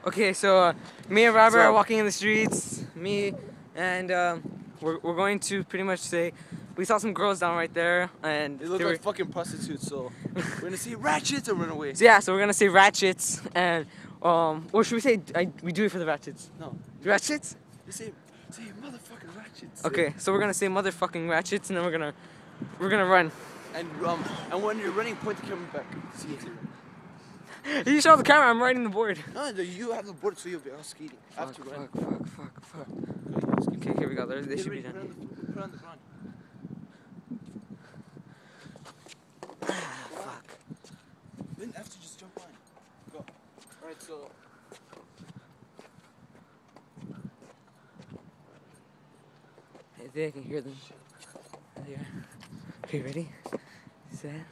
Okay, so me and Robert are walking in the streets. We're going to pretty much say we saw some girls down right there, and they look like fucking prostitutes. So we're gonna see ratchets and run away. So yeah, so we're gonna say ratchets, and or should we say we do it for the ratchets? No. Ratchets? Say motherfucking ratchets. Okay, so we're gonna say motherfucking ratchets, and then we're gonna run. And when you're running, point the camera back. See it. You show the camera. I'm riding the board. No, you have the board, so you'll be out skating. Fuck. Okay, here we go. They should be done. Put on the front. Fuck. Then after, just jump on. Go. Alright, so. I think I can hear them. There they are. Okay, ready? Set.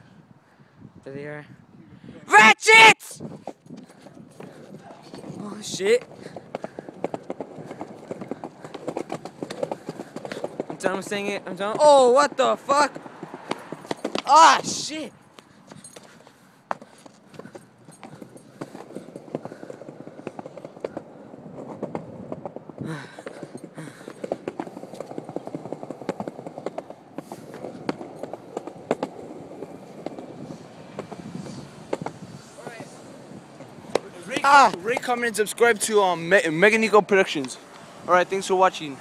There they are. Ratchets! Oh shit. I'm done with saying it. I'm done. Oh, what the fuck? Ah, shit. Rate, comment, and subscribe to Mega Nico Productions. Alright, thanks for watching.